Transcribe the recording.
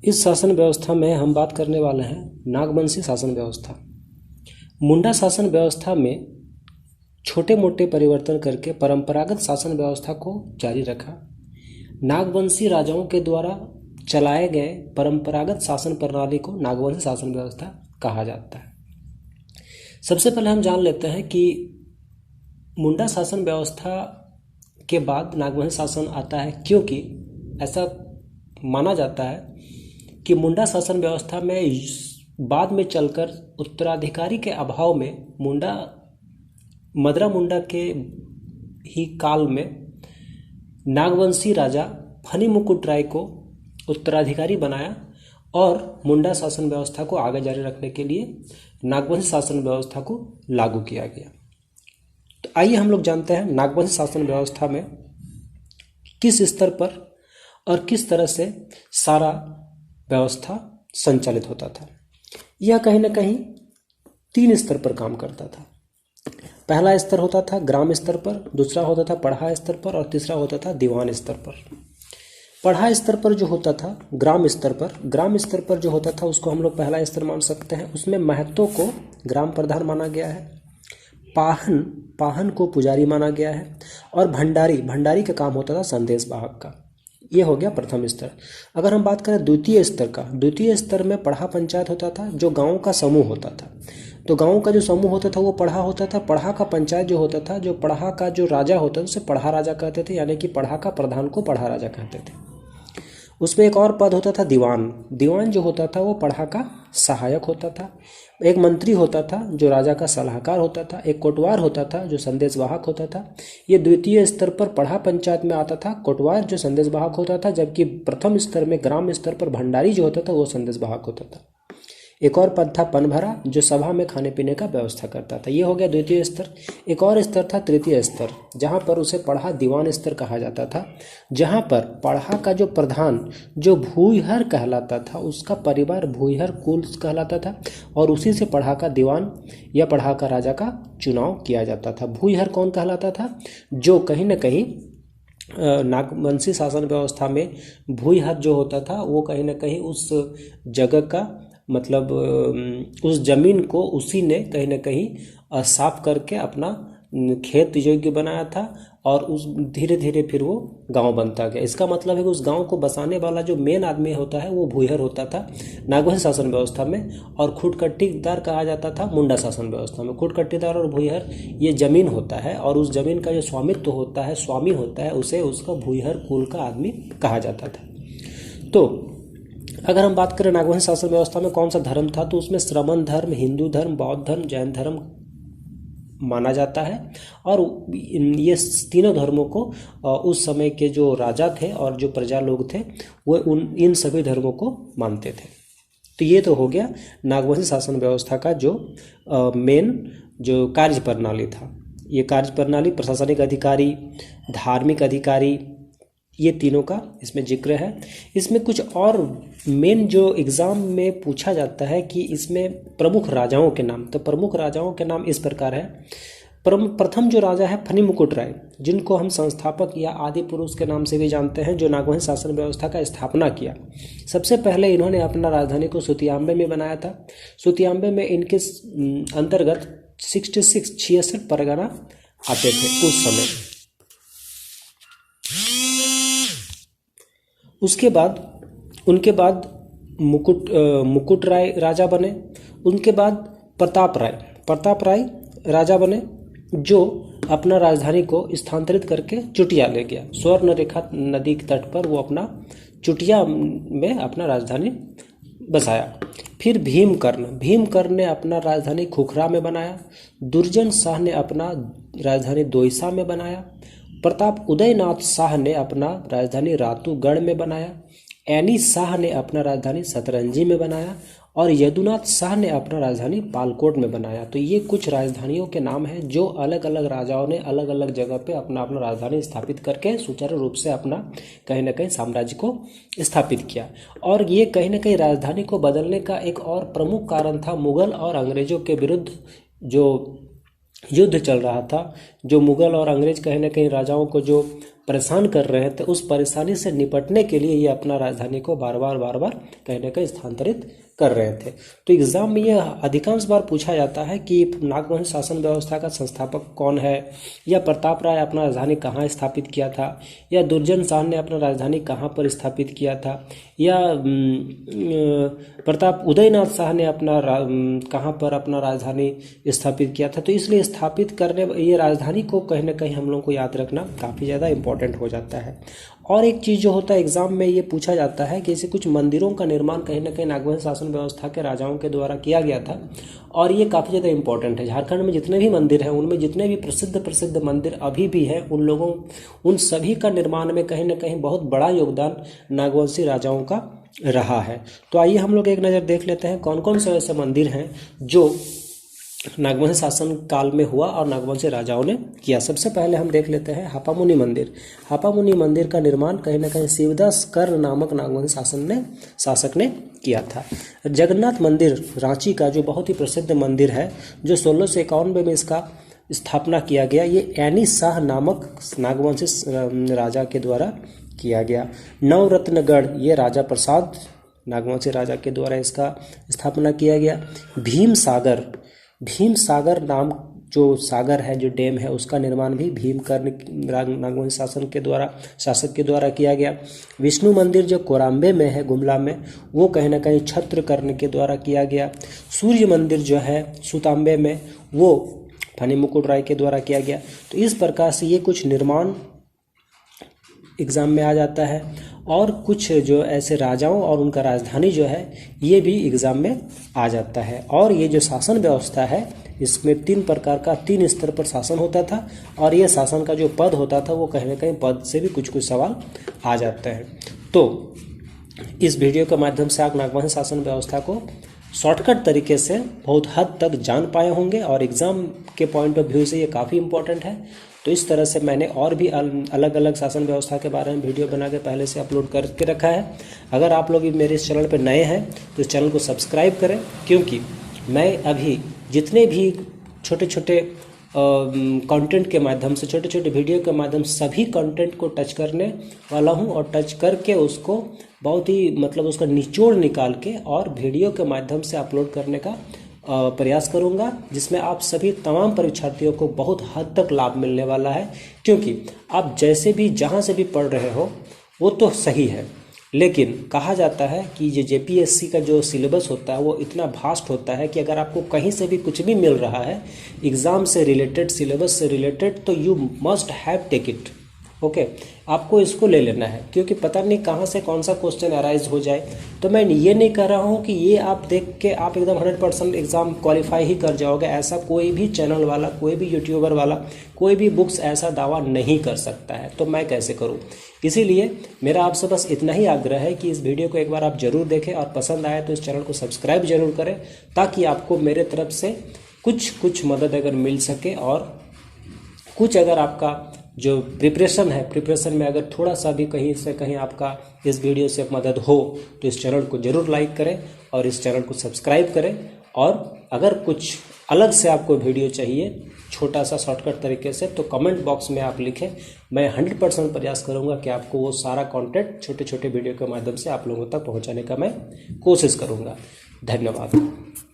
इस शासन व्यवस्था में हम बात करने वाले हैं नागवंशी शासन व्यवस्था। मुंडा शासन व्यवस्था में छोटे मोटे परिवर्तन करके परंपरागत शासन व्यवस्था को जारी रखा। नागवंशी राजाओं के द्वारा चलाए गए परंपरागत शासन प्रणाली को नागवंशी शासन व्यवस्था कहा जाता है। सबसे पहले हम जान लेते हैं कि मुंडा शासन व्यवस्था के बाद नागवंशी शासन आता है, क्योंकि ऐसा माना जाता है कि मुंडा शासन व्यवस्था में बाद में चलकर उत्तराधिकारी के अभाव में मदरा मुंडा के ही काल में नागवंशी राजा फनी मुकुट राय को उत्तराधिकारी बनाया और मुंडा शासन व्यवस्था को आगे जारी रखने के लिए नागवंशी शासन व्यवस्था को लागू किया गया। तो आइए हम लोग जानते हैं नागवंशी शासन व्यवस्था में किस स्तर पर और किस तरह से सारा व्यवस्था संचालित होता था। यह कहीं ना कहीं 3 स्तर पर काम करता था। पहला स्तर होता था ग्राम स्तर पर, दूसरा होता था पढ़ा स्तर पर और तीसरा होता था दीवान स्तर पर। पढ़ा स्तर पर जो होता था ग्राम स्तर पर जो होता था उसको हम लोग पहला स्तर मान सकते हैं। उसमें महतो को ग्राम प्रधान माना गया है, पाहन को पुजारी माना गया है और भंडारी का काम होता था संदेश वाहक का। ये हो गया प्रथम स्तर। अगर हम बात करें द्वितीय स्तर का, द्वितीय स्तर में पढ़ा पंचायत होता था जो गाँव का समूह होता था। तो गाँव का जो समूह होता था वो पढ़ा होता था। पढ़ा का पंचायत जो होता था, जो पढ़ा का जो राजा होता था उसे पढ़ा राजा कहते थे, यानी कि पढ़ा का प्रधान को पढ़ा राजा कहते थे। उसमें एक और पद होता था दीवान जो होता था वो पढ़ा का सहायक होता था। एक मंत्री होता था जो राजा का सलाहकार होता था। एक कोटवार होता था जो संदेश वाहक होता था। ये द्वितीय स्तर पर पढ़ा पंचायत में आता था, कोटवार जो संदेश वाहक होता था, जबकि प्रथम स्तर में ग्राम स्तर पर भंडारी जो होता था वो संदेश वाहक होता था। एक और पद था पनभरा जो सभा में खाने पीने का व्यवस्था करता था। ये हो गया द्वितीय स्तर। एक और स्तर था तृतीय स्तर, जहाँ पर उसे पढ़ा दीवान स्तर कहा जाता था, जहाँ पर पढ़ा का जो प्रधान जो भूईहर कहलाता था उसका परिवार भूईहर कुल कहलाता था और उसी से पढ़ा का दीवान या पढ़ा का राजा का चुनाव किया जाता था। भूईहर कौन कहलाता था? जो कहीं ना कहीं नागवंशी शासन व्यवस्था में भूईहर जो होता था वो कहीं ना कहीं उस जगह का मतलब उस जमीन को उसी ने कहीं ना कहीं साफ करके अपना खेत योग्य बनाया था और उस धीरे धीरे फिर वो गांव बनता गया। इसका मतलब है कि उस गांव को बसाने वाला जो मेन आदमी होता है वो भूईहर होता था नागवंशी शासन व्यवस्था में, और खुटकट्टीदार कहा जाता था मुंडा शासन व्यवस्था में। खुटकट्टीदार और भूईहर ये जमीन होता है और उस जमीन का जो स्वामित्व होता है, स्वामी होता है, उसे उसका भूईहर कुल का आदमी कहा जाता था। तो अगर हम बात करें नागवंशी शासन व्यवस्था में कौन सा धर्म था, तो उसमें श्रमण धर्म, हिंदू धर्म, बौद्ध धर्म, जैन धर्म माना जाता है। और ये तीनों धर्मों को उस समय के जो राजा थे और जो प्रजा लोग थे वो इन सभी धर्मों को मानते थे। तो ये तो हो गया नागवंशी शासन व्यवस्था का जो मेन जो कार्य प्रणाली था। ये कार्य प्रणाली प्रशासनिक अधिकारी, धार्मिक अधिकारी, ये तीनों का इसमें जिक्र है। इसमें कुछ और मेन जो एग्ज़ाम में पूछा जाता है कि इसमें प्रमुख राजाओं के नाम, तो प्रमुख राजाओं के नाम इस प्रकार है। प्रथम जो राजा है फनी मुकुट राय, जिनको हम संस्थापक या आदि पुरुष के नाम से भी जानते हैं, जो नागवंशी शासन व्यवस्था का स्थापना किया। सबसे पहले इन्होंने अपना राजधानी को सुतियाम्बे में बनाया था। सुतियाम्बे में इनके अंतर्गत 66 परगना आते थे उस समय। उनके बाद मुकुट राय राजा बने। उनके बाद प्रताप राय राजा बने, जो अपना राजधानी को स्थानांतरित करके चुटिया ले गया। स्वर्ण रेखा नदी के तट पर वो अपना चुटिया में अपना राजधानी बसाया। फिर भीमकर्ण ने अपना राजधानी खुखरा में बनाया। दुर्जन शाह ने अपना राजधानी दोईसा में बनाया। प्रताप उदयनाथ शाह ने अपना राजधानी रातूगढ़ में बनाया। ऐनी शाह ने अपना राजधानी सतरंजी में बनाया और यदुनाथ शाह ने अपना राजधानी पालकोट में बनाया। तो ये कुछ राजधानियों के नाम हैं जो अलग अलग राजाओं ने अलग अलग जगह पे अपना अपना राजधानी स्थापित करके सुचारू रूप से अपना कहीं ना कहीं साम्राज्य को स्थापित किया। और ये कहीं ना कहीं राजधानी को बदलने का एक और प्रमुख कारण था मुगल और अंग्रेजों के विरुद्ध जो युद्ध चल रहा था। जो मुगल और अंग्रेज कहीं ना कहीं राजाओं को जो परेशान कर रहे हैं, तो उस परेशानी से निपटने के लिए ये अपना राजधानी को बार बार कहीं ना कहीं स्थानांतरित कर रहे थे। तो एग्जाम में यह अधिकांश बार पूछा जाता है कि नागवंश शासन व्यवस्था का संस्थापक कौन है, या प्रताप राय अपना राजधानी कहाँ स्थापित किया था, या दुर्जन शाह ने अपना राजधानी कहाँ पर स्थापित किया था, या प्रताप उदयनाथ शाह ने अपना कहाँ पर अपना राजधानी स्थापित किया था। तो इसलिए स्थापित करने ये राजधानी को कहीं ना कहीं हम लोग को याद रखना काफ़ी ज़्यादा इम्पोर्टेंट हो जाता है। और एक चीज़ जो होता है एग्जाम में ये पूछा जाता है कि ऐसे कुछ मंदिरों का निर्माण कहीं ना कहीं नागवंश शासन व्यवस्था के राजाओं के द्वारा किया गया था, और ये काफ़ी ज़्यादा इंपॉर्टेंट है। झारखंड में जितने भी मंदिर हैं उनमें जितने भी प्रसिद्ध मंदिर अभी भी हैं उन सभी का निर्माण में कहीं ना कहीं बहुत बड़ा योगदान नागवंशी राजाओं का रहा है। तो आइए हम लोग एक नज़र देख लेते हैं कौन कौन से ऐसे मंदिर हैं जो नागवंशी शासन काल में हुआ और नागवंशी राजाओं ने किया। सबसे पहले हम देख लेते हैं हापामुनि मंदिर। हापामुनि मंदिर का निर्माण कहीं ना कहीं शिवदास कर्ण नामक नागवंशी शासक ने किया था। जगन्नाथ मंदिर रांची का जो बहुत ही प्रसिद्ध मंदिर है, जो 1691 में इसका स्थापना किया गया, ये ऐनी शाह नामक नागवंशी राजा के द्वारा किया गया। नवरत्नगढ़, ये राजा प्रसाद नागवंशी राजा के द्वारा इसका स्थापना किया गया। भीम सागर नाम जो सागर है, जो डैम है, उसका निर्माण भी भीमकर्ण नागवंशी शासक के द्वारा किया गया। विष्णु मंदिर जो कोराम्बे में है, गुमला में, वो कहीं ना कहीं छत्रकर्ण के द्वारा किया गया। सूर्य मंदिर जो है सुताम्बे में, वो फनी मुकुट राय के द्वारा किया गया। तो इस प्रकार से ये कुछ निर्माण एग्ज़ाम में आ जाता है, और कुछ जो ऐसे राजाओं और उनका राजधानी जो है ये भी एग्ज़ाम में आ जाता है। और ये जो शासन व्यवस्था है इसमें 3 प्रकार का 3 स्तर पर शासन होता था, और ये शासन का जो पद होता था वो कहीं ना कहीं पद से भी कुछ सवाल आ जाते हैं। तो इस वीडियो के माध्यम से आप नागवंशी शासन व्यवस्था को शॉर्टकट तरीके से बहुत हद तक जान पाए होंगे, और एग्ज़ाम के पॉइंट ऑफ व्यू से ये काफ़ी इंपॉर्टेंट है। तो इस तरह से मैंने और भी अलग अलग शासन व्यवस्था के बारे में वीडियो बना के पहले से अपलोड करके रखा है। अगर आप लोग मेरे इस चैनल पर नए हैं तो इस चैनल को सब्सक्राइब करें, क्योंकि मैं अभी जितने भी छोटे छोटे कंटेंट के माध्यम से, छोटे छोटे वीडियो के माध्यम से सभी कंटेंट को टच करने वाला हूं, और टच करके उसको बहुत ही उसका निचोड़ निकाल के और वीडियो के माध्यम से अपलोड करने का प्रयास करूंगा, जिसमें आप सभी तमाम परीक्षार्थियों को बहुत हद तक लाभ मिलने वाला है। क्योंकि आप जैसे भी जहां से भी पढ़ रहे हो वो तो सही है, लेकिन कहा जाता है कि ये जेपीएससी का जो सिलेबस होता है वो इतना वास्ट होता है कि अगर आपको कहीं से भी कुछ भी मिल रहा है एग्ज़ाम से रिलेटेड, सिलेबस से रिलेटेड, तो you must have take it. Okay, आपको इसको ले लेना है, क्योंकि पता नहीं कहाँ से कौन सा क्वेश्चन अराइज हो जाए। तो मैं ये नहीं कर रहा हूँ कि ये आप देख के आप एकदम 100% एग्ज़ाम क्वालिफाई ही कर जाओगे। ऐसा कोई भी चैनल वाला, कोई भी यूट्यूबर वाला, कोई भी बुक्स ऐसा दावा नहीं कर सकता है। तो मैं कैसे करूँ? इसीलिए मेरा आपसे बस इतना ही आग्रह है कि इस वीडियो को एक बार आप ज़रूर देखें, और पसंद आए तो इस चैनल को सब्सक्राइब जरूर करें, ताकि आपको मेरे तरफ से कुछ मदद अगर मिल सके, और कुछ अगर आपका जो प्रिपरेशन है, प्रिपरेशन में अगर थोड़ा सा भी कहीं से कहीं आपका इस वीडियो से मदद हो तो इस चैनल को ज़रूर लाइक करें और इस चैनल को सब्सक्राइब करें। और अगर कुछ अलग से आपको वीडियो चाहिए छोटा सा शॉर्टकट तरीके से, तो कमेंट बॉक्स में आप लिखें। मैं 100% प्रयास करूंगा कि आपको वो सारा कंटेंट छोटे छोटे वीडियो के माध्यम से आप लोगों तक पहुंचाने का मैं कोशिश करूंगा। धन्यवाद।